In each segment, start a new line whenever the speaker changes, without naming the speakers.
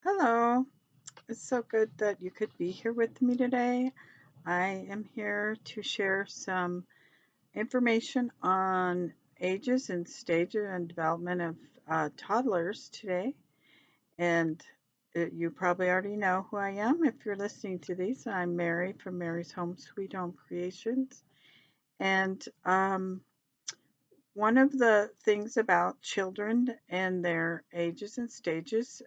Hello. It's so good that you could be here with me today. I am here to share some information on ages and stages and development of toddlers today. And you probably already know who I am if you're listening to these. I'm Mary from Mary's Home Sweet Home Creations. And one of the things about children and their ages and stages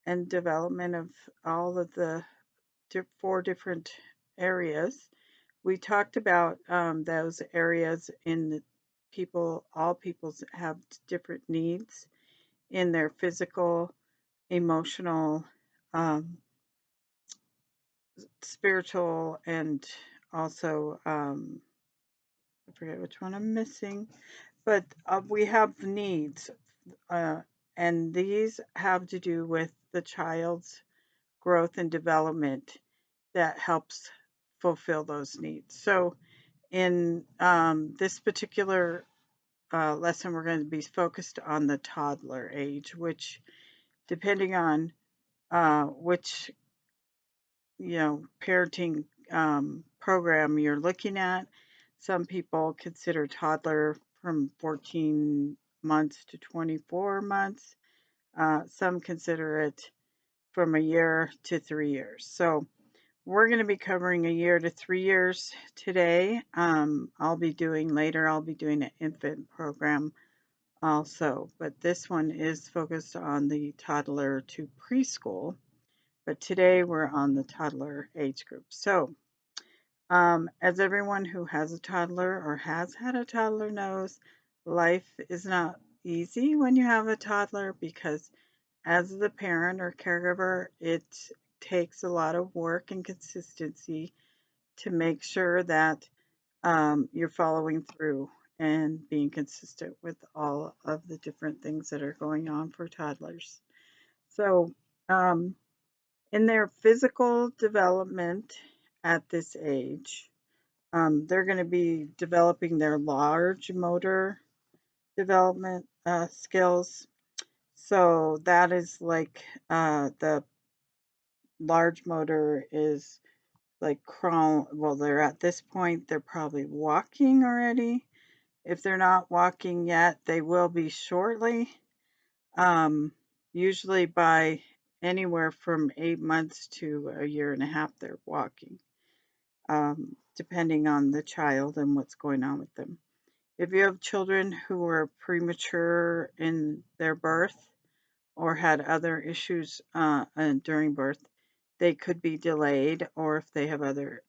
and development of all of the four different areas. We talked about those areas in the all peoples have different needs in their physical, emotional, um, spiritual, and also, I forget which one I'm missing, but we have needs, uh, and these have to do with the child's growth and development that helps fulfill those needs. So, in this particular lesson, we're going to be focused on the toddler age, which, depending on which parenting program you're looking at, some people consider toddler from 14 months to 24 months. Some consider it from a year to 3 years. So we're going to be covering a year to 3 years today. I'll be doing an infant program also, but this one is focused on the toddler to preschool. But today we're on the toddler age group. So, as everyone who has a toddler or has had a toddler knows, life is not easy when you have a toddler because, as the parent or caregiver, it takes a lot of work and consistency to make sure that you're following through and being consistent with all of the different things that are going on for toddlers. So, um, in their physical development at this age, they're going to be developing their large motor development skills. So, that is like the large motor is like crawl. Well, they're at this point, they're probably walking already. If they're not walking yet, they will be shortly, um, usually by anywhere from 8 months to a year and a half, they're walking, depending on the child and what's going on with them. If you have children who were premature in their birth or had other issues during birth, they could be delayed, or if they have other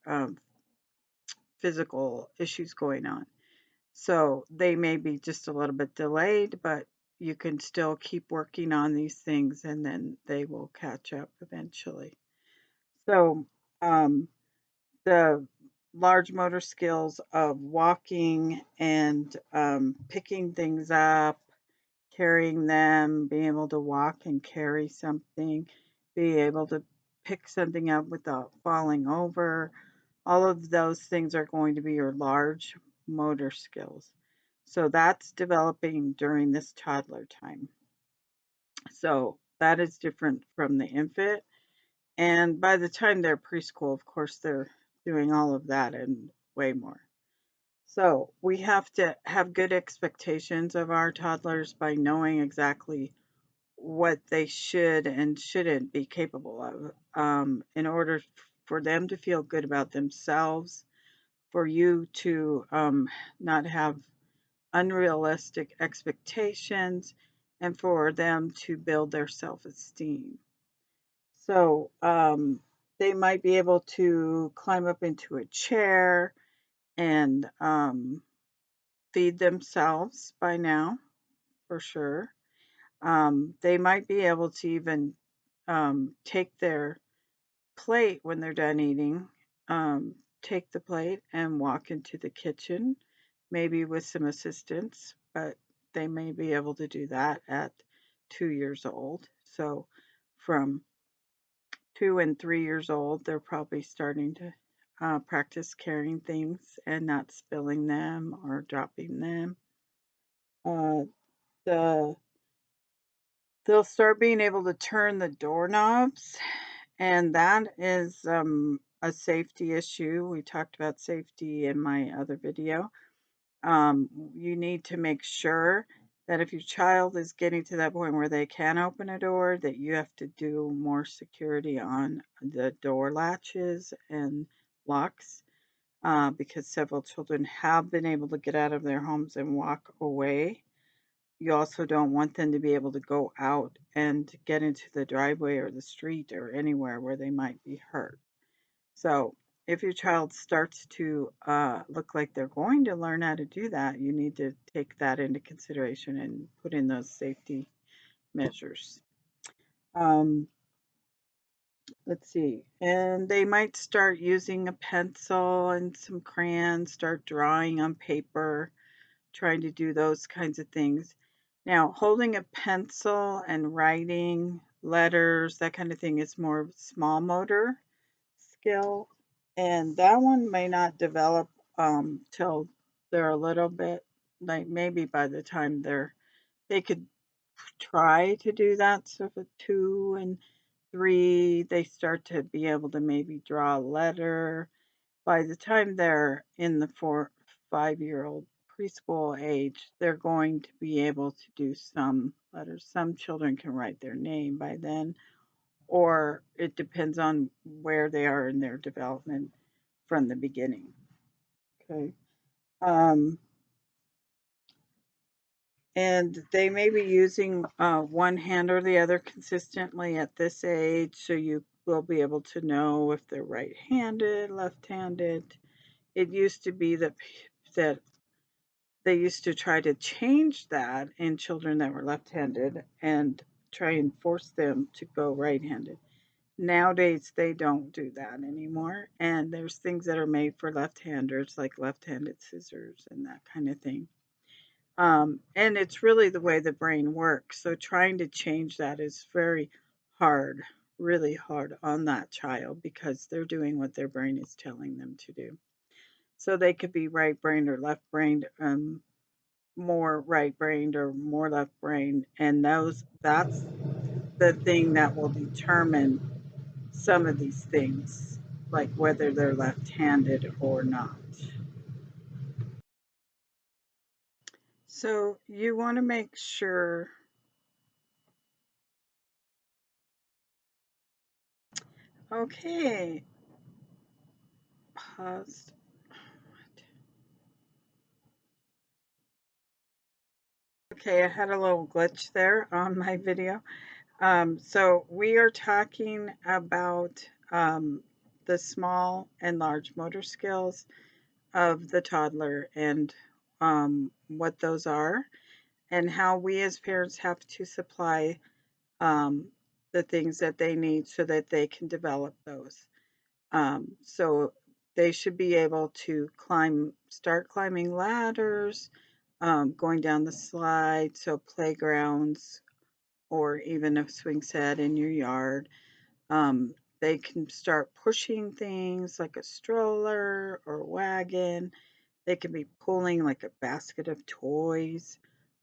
physical issues going on. So they may be just a little bit delayed, but you can still keep working on these things and then they will catch up eventually. So, um, the large motor skills of walking and picking things up, carrying them, being able to walk and carry something, be able to pick something up without falling over, all of those things are going to be your large motor skills. So that's developing during this toddler time. So that is different from the infant. And by the time they're preschool, of course, they're doing all of that and way more. So we have to have good expectations of our toddlers by knowing exactly what they should and shouldn't be capable of, in order for them to feel good about themselves, for you to not have unrealistic expectations, and for them to build their self esteem. So they might be able to climb up into a chair and feed themselves by now, for sure. They might be able to even take their plate when they're done eating, um, take the plate and walk into the kitchen, maybe with some assistance, but they may be able to do that at 2 years old. So from 2 and 3 years old, they're probably starting to practice carrying things and not spilling them or dropping them. Uh, the They'll start being able to turn the doorknobs, and that is a safety issue. We talked about safety in my other video. You need to make sure that if your child is getting to that point where they can open a door, that you have to do more security on the door latches and locks, because several children have been able to get out of their homes and walk away. You also don't want them to be able to go out and get into the driveway or the street or anywhere where they might be hurt. So, if your child starts to look like they're going to learn how to do that, you need to take that into consideration and put in those safety measures. Um, let's see. And they might start using a pencil and some crayons, start drawing on paper, trying to do those kinds of things. Now, holding a pencil and writing letters, that kind of thing, is more small motor skill, and that one may not develop till they're a little bit, like maybe by the time they could try to do that. So for 2 and 3, they start to be able to maybe draw a letter. By the time they're in the 4 5 year old preschool age, they're going to be able to do some letters. Some children can write their name by then, or it depends on where they are in their development from the beginning. Okay. Um, and they may be using one hand or the other consistently at this age, so you will be able to know if they're right-handed, left-handed. It used to be that they used to try to change that in children that were left-handed and try and force them to go right-handed. Nowadays, they don't do that anymore, and there's things that are made for left-handers, like left-handed scissors and that kind of thing. And it's really the way the brain works, so trying to change that is very hard, really hard on that child because they're doing what their brain is telling them to do. So they could be right-brained or left-brained, more right-brained or more left-brained, and that's the thing that will determine some of these things, like whether they're left-handed or not. So you want to make sure, okay, pause. Okay, I had a little glitch there on my video. So we are talking about the small and large motor skills of the toddler and what those are, and how we as parents have to supply um, the things that they need so that they can develop those. So they should be able to start climbing ladders, going down the slide, so playgrounds or even a swing set in your yard. Um, they can start pushing things like a stroller or wagon. They can be pulling like a basket of toys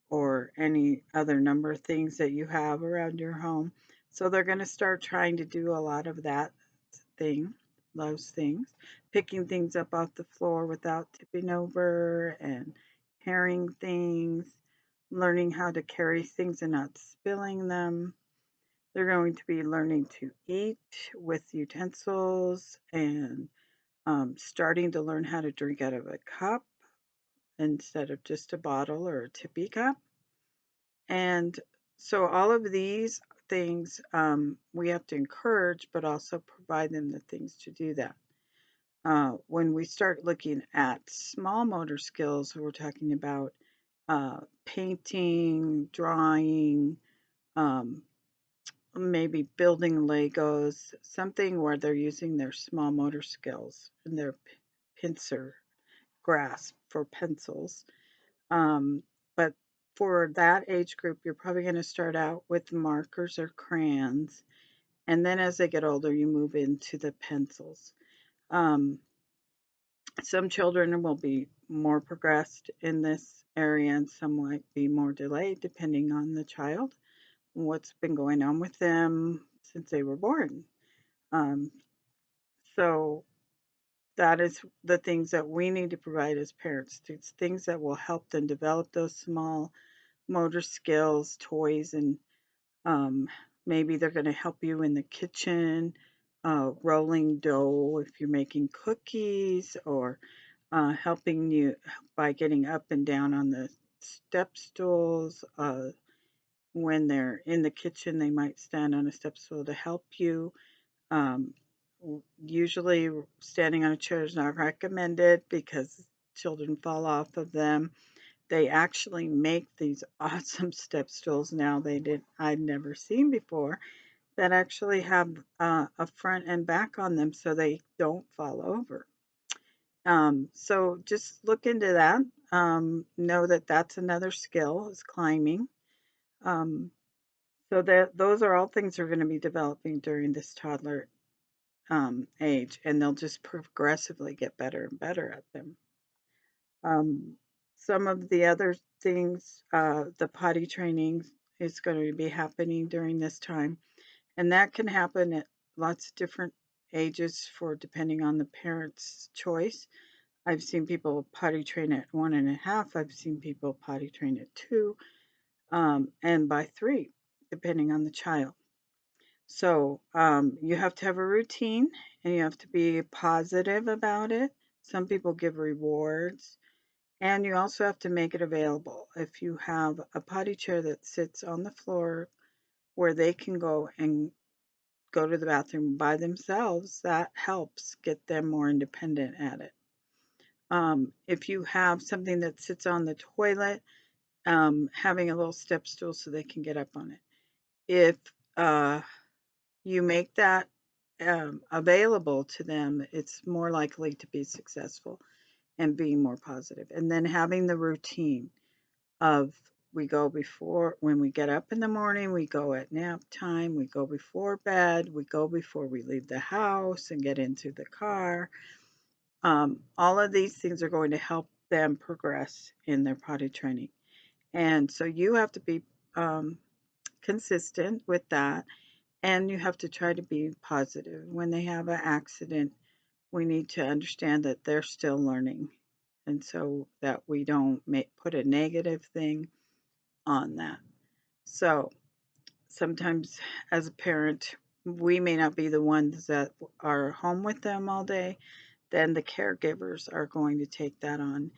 or any other number of things that you have around your home. So they're going to start trying to do a lot of that thing, those things, picking things up off the floor without tipping over and carrying things, learning how to carry things and not spilling them. They're going to be learning to eat with utensils and starting to learn how to drink out of a cup instead of just a bottle or a tippy cup. And so all of these things we have to encourage, but also provide them the things to do that. When we start looking at small motor skills, we're talking about painting, drawing, um, maybe building Legos, something where they're using their small motor skills and their pincer grasp for pencils. Um, but for that age group, you're probably going to start out with markers or crayons. And then as they get older, you move into the pencils. Um, some children will be more progressed in this area and some might be more delayed depending on the child. what's been going on with them since they were born. Um, so that is the things that we need to provide as parents. It's things that will help them develop those small motor skills, toys, and um, maybe they're going to help you in the kitchen, rolling dough if you're making cookies, or helping you by getting up and down on the step stools. When they're in the kitchen, they might stand on a step stool to help you. Um, Usually, standing on a chair is not recommended because children fall off of them. They actually make these awesome step stools now I'd never seen before that actually have a front and back on them so they don't fall over. So just look into that. Know that that's another skill is climbing. Um, so that those are all things they're going to be developing during this toddler age, and they'll just progressively get better and better at them. Um, some of the other things, the potty training is going to be happening during this time, and that can happen at lots of different ages for depending on the parent's choice. I've seen people potty train at 1.5. I've seen people potty train at 2, and by 3, depending on the child. So you have to have a routine and you have to be positive about it. Some people give rewards, and you also have to make it available. If you have a potty chair that sits on the floor where they can go and go to the bathroom by themselves, that helps get them more independent at it. If you have something that sits on the toilet, having a little step stool so they can get up on it. If uh, you make that available to them, it's more likely to be successful and being more positive. And then having the routine of we go before, when we get up in the morning, we go at nap time, we go before bed, we go before we leave the house and get into the car. All of these things are going to help them progress in their potty training. And so you have to be um, consistent with that, and you have to try to be positive. When they have an accident, we need to understand that they're still learning, and so that we don't put a negative thing on that. So sometimes, as a parent, we may not be the ones that are home with them all day. Then the caregivers are going to take that on,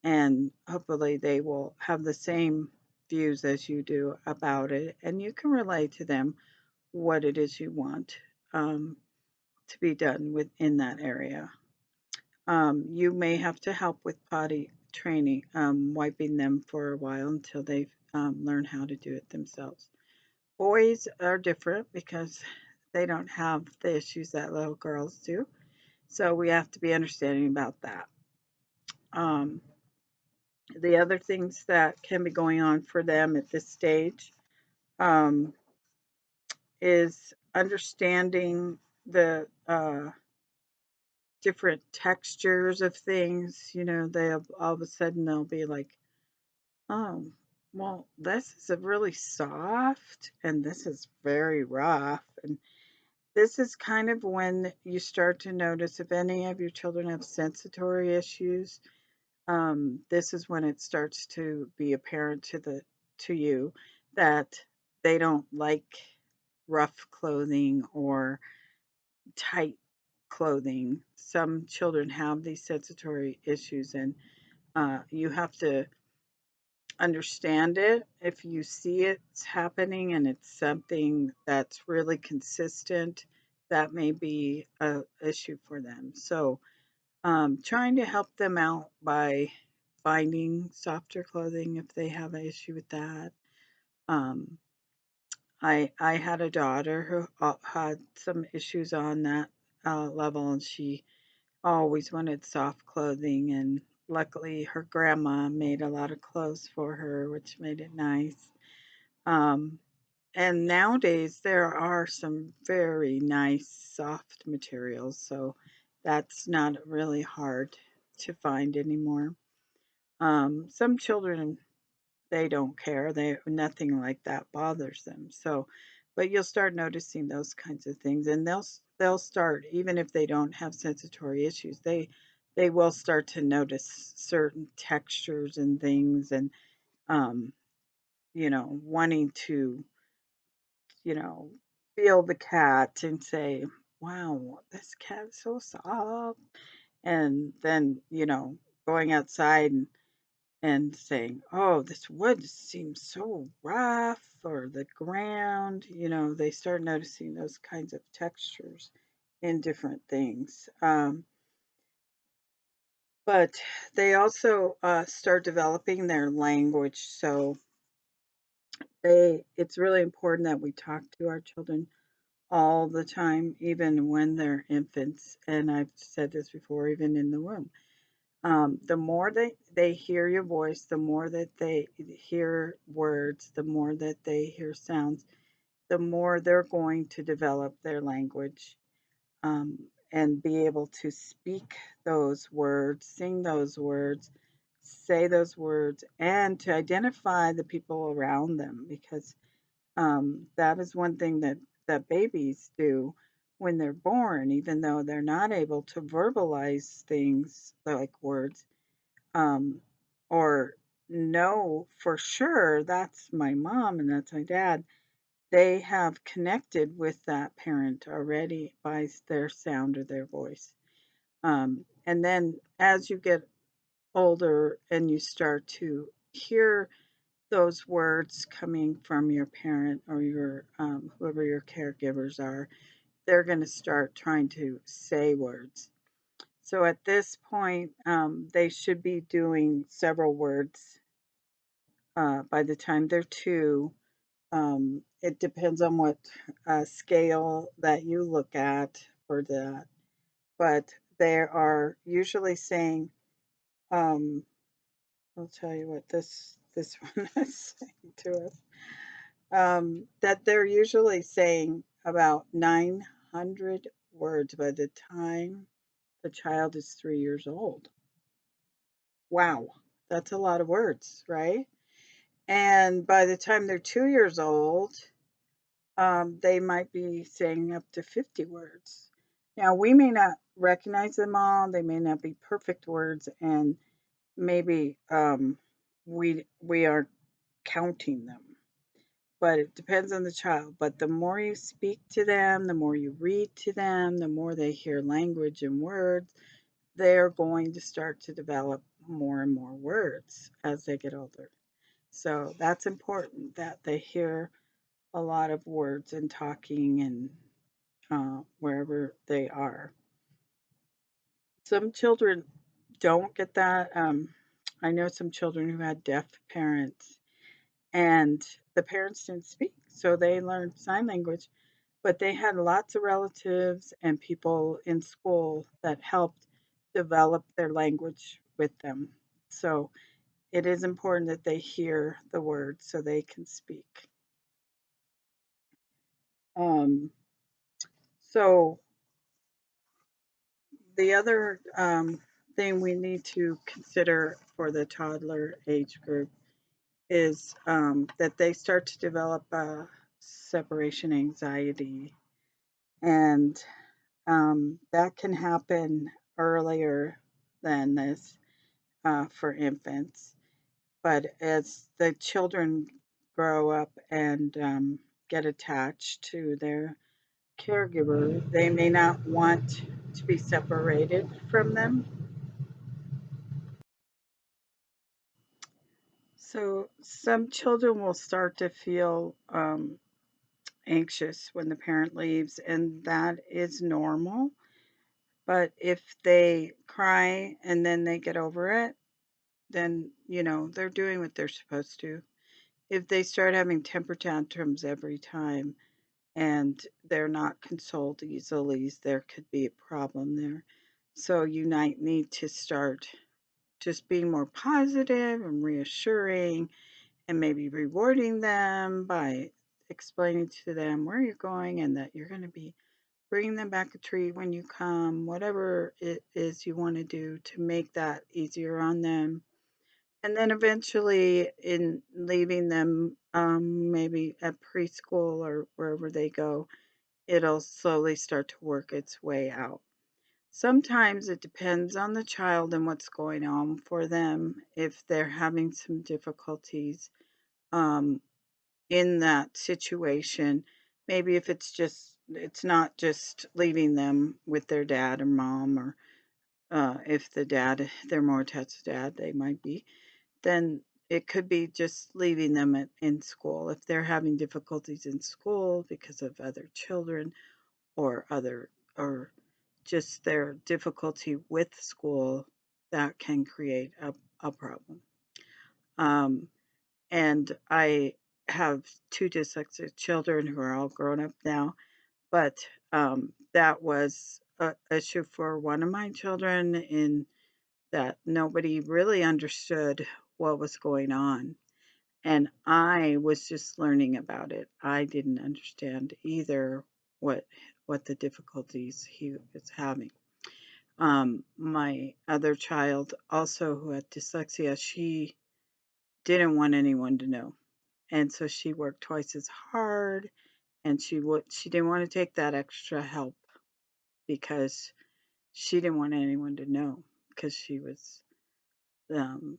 and hopefully they will have the same views as you do about it, and you can relate to them what it is you want to be done within that area. You may have to help with potty training, wiping them for a while until they learn how to do it themselves. Boys are different because they don't have the issues that little girls do. So we have to be understanding about that. Um, the other things that can be going on for them at this stage um, is understanding the different textures of things. You know, they all of a sudden they'll be like, oh, well, this is a really soft and this is very rough. And this is kind of when you start to notice if any of your children have sensory issues. This is when it starts to be apparent to you that they don't like rough clothing or tight clothing. Some children have these sensory issues, and you have to understand it. If you see it's happening and it's something that's really consistent, that may be a issue for them. So, trying to help them out by finding softer clothing if they have an issue with that. Um, I had a daughter who had some issues on that level, and she always wanted soft clothing. And luckily, her grandma made a lot of clothes for her, which made it nice. Um, and nowadays, there are some very nice soft materials, so that's not really hard to find anymore. Some children they don't care. They nothing like that bothers them. So, but you'll start noticing those kinds of things, and they'll start even if they don't have sensory issues. They will start to notice certain textures and things, and um, wanting to you know feel the cat and say, "Wow, this cat is so soft," and then going outside and saying, "Oh, this wood seems so rough," or the ground, they start noticing those kinds of textures in different things. But they also start developing their language. So it's really important that we talk to our children all the time, even when they're infants. And I've said this before, even in the womb. The more they hear your voice, the more that they hear words, the more that they hear sounds, the more they're going to develop their language, um, and be able to speak those words, sing those words, say those words, and to identify the people around them. Because that is one thing that babies do when they're born, even though they're not able to verbalize things like words, um, or know for sure that's my mom and that's my dad. They have connected with that parent already by their sound of their voice. And then as you get older and you start to hear those words coming from your parent or your whoever your caregivers are, they're going to start trying to say words. So at this point, they should be doing several words by the time they're two. It depends on what scale that you look at for that, but they are usually saying, um, I'll tell you what this one is saying to us, that they're usually saying about 900 words by the time the child is 3 years old. Wow, that's a lot of words, right? And by the time they're 2 years old, they might be saying up to 50 words. Now, we may not recognize them all, they may not be perfect words, and maybe we are counting them. But it depends on the child. But the more you speak to them, the more you read to them, the more they hear language and words, they're going to start to develop more and more words as they get older. So that's important that they hear a lot of words and talking and wherever they are. Some children don't get that. I know some children who had deaf parents, and the parents didn't speak, so they learned sign language, but they had lots of relatives and people in school that helped develop their language with them. So it is important that they hear the words so they can speak. Um, so the other thing we need to consider for the toddler age group is that they start to develop separation anxiety, and that can happen earlier than this for infants. But as the children grow up and get attached to their caregiver, they may not want to be separated from them. So some children will start to feel anxious when the parent leaves, and that is normal. But if they cry and then they get over it, then they're doing what they're supposed to. If they start having temper tantrums every time and they're not consoled easily, there could be a problem there. So you might need to start just being more positive and reassuring, and maybe rewarding them by explaining to them where you're going and that you're going to be bringing them back a treat when you come, whatever it is you want to do to make that easier on them. And then eventually, in leaving them, maybe at preschool or wherever they go, it'll slowly start to work its way out. Sometimes it depends on the child and what's going on for them. If they're having some difficulties um, in that situation, maybe if it's not just leaving them with their dad or mom, or if they're more attached to dad, they might be, then it could be just leaving them in school. If they're having difficulties in school because of other children or or just their difficulty with school, that can create a problem. Um, and I have two dyslexic children who are all grown up now, but that was a issue for one of my children in that nobody really understood what was going on. And I was just learning about it. I didn't understand either what what the difficulties he was having. My other child, also who had dyslexia, she didn't want anyone to know, and so she worked twice as hard, and she didn't want to take that extra help because she didn't want anyone to know because she was um,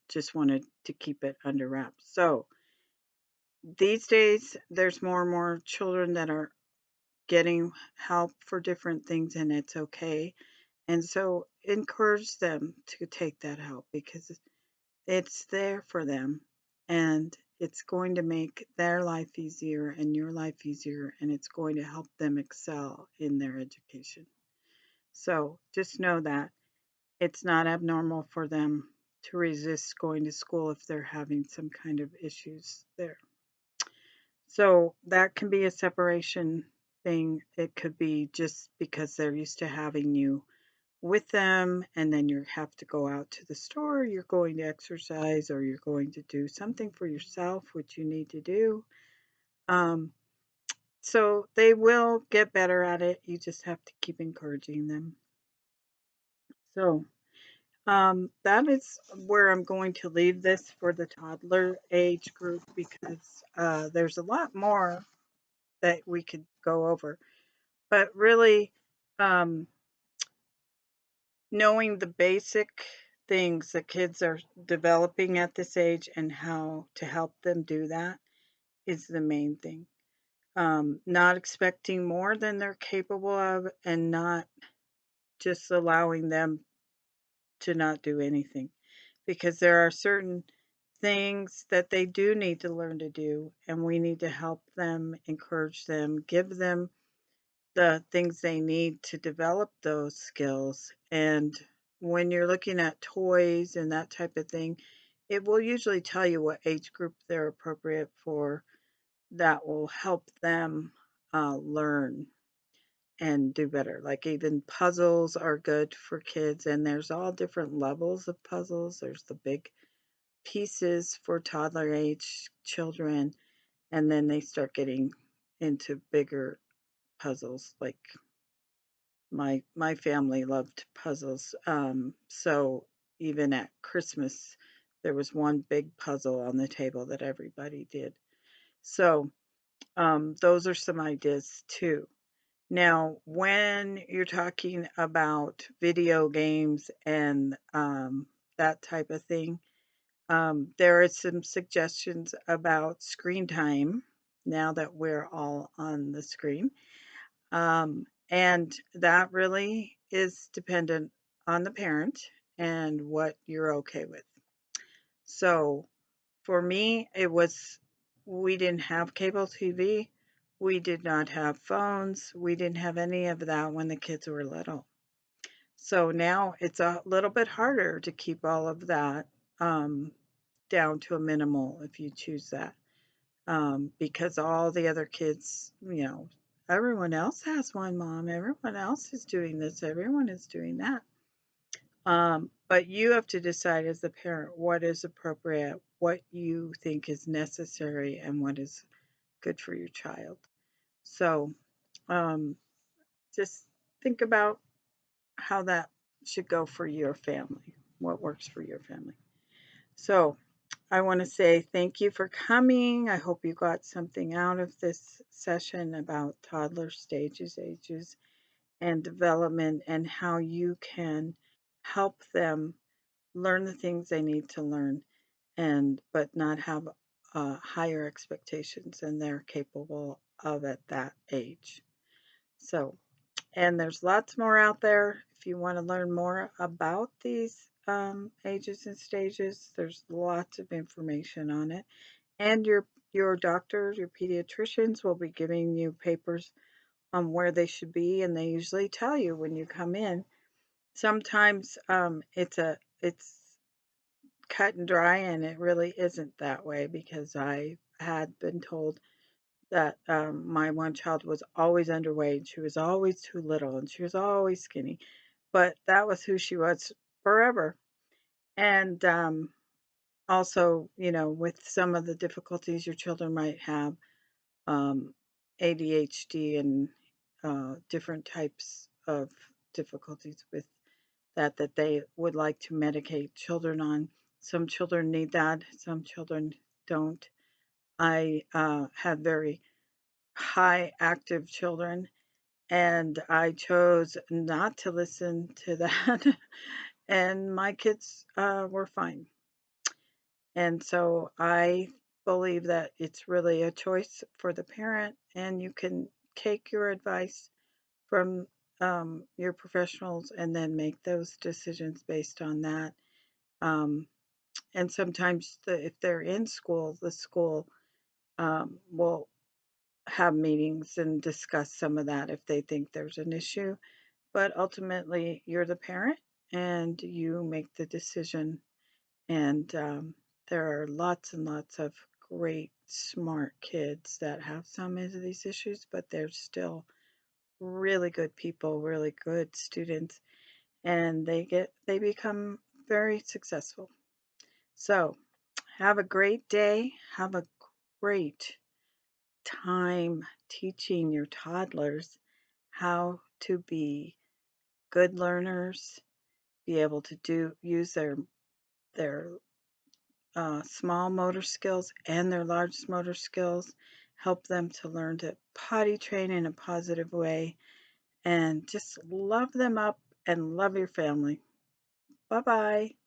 just wanted to keep it under wraps. So these days, there's more and more children that are getting help for different things, and it's okay. And so encourage them to take that help because it's there for them, and it's going to make their life easier and your life easier, and it's going to help them excel in their education. So just know that it's not abnormal for them to resist going to school if they're having some kind of issues there. So that can be a separation thing. It could be just because they're used to having you with them, and then you have to go out to the store, you're going to exercise, or you're going to do something for yourself, which you need to do. Um, so they will get better at it. You just have to keep encouraging them. So that is where I'm going to leave this for the toddler age group because there's a lot more that we could go over. But really, um, knowing the basic things that kids are developing at this age and how to help them do that is the main thing. Not expecting more than they're capable of and not just allowing them to not do anything because there are certain things that they do need to learn to do, and we need to help them, encourage them, give them the things they need to develop those skills. And when you're looking at toys and that type of thing, it will usually tell you what age group they're appropriate for that will help them learn and do better. Like even puzzles are good for kids, and there's all different levels of puzzles. There's the big pieces for toddler age children, and then they start getting into bigger puzzles like my family loved puzzles. So even at Christmas, there was one big puzzle on the table that everybody did. So those are some ideas too. Now, when you're talking about video games and that type of thing, there are some suggestions about screen time now that we're all on the screen. And that really is dependent on the parent and what you're okay with. So for me, we didn't have cable TV. We did not have phones. We didn't have any of that when the kids were little. So now it's a little bit harder to keep all of that um, down to a minimal if you choose that. Because all the other kids, everyone else has one mom, everyone else is doing this, everyone is doing that. But you have to decide as the parent what is appropriate, what you think is necessary, and what is good for your child. So um, just think about how that should go for your family, what works for your family. So I want to say thank you for coming. I hope you got something out of this session about toddler stages, ages, and development, and how you can help them learn the things they need to learn, and but not have higher expectations than they're capable of at that age. So, and there's lots more out there. If you want to learn more about these ages and stages, there's lots of information on it. And your doctors, your pediatricians will be giving you papers on where they should be, and they usually tell you when you come in. Sometimes it's cut and dry, and it really isn't that way because I had been told that my one child was always underweight, she was always too little, and she was always skinny. But that was who she was forever. And also, with some of the difficulties your children might have, um, ADHD and different types of difficulties with that they would like to medicate children on. Some children need that, some children don't. I have very high active children, and I chose not to listen to that. And my kids were fine. And so I believe that it's really a choice for the parent, and you can take your advice from your professionals and then make those decisions based on that. Um, and sometimes, if they're in school, the school will have meetings and discuss some of that if they think there's an issue. But ultimately, you're the parent and you make the decision. And there are lots and lots of great, smart kids that have some of these issues, but they're still really good people, really good students, and they become very successful. So, have a great day. Have a great time teaching your toddlers how to be good learners, be able to use their small motor skills and their large motor skills, help them to learn to potty train in a positive way, and just love them up and love your family. Bye bye.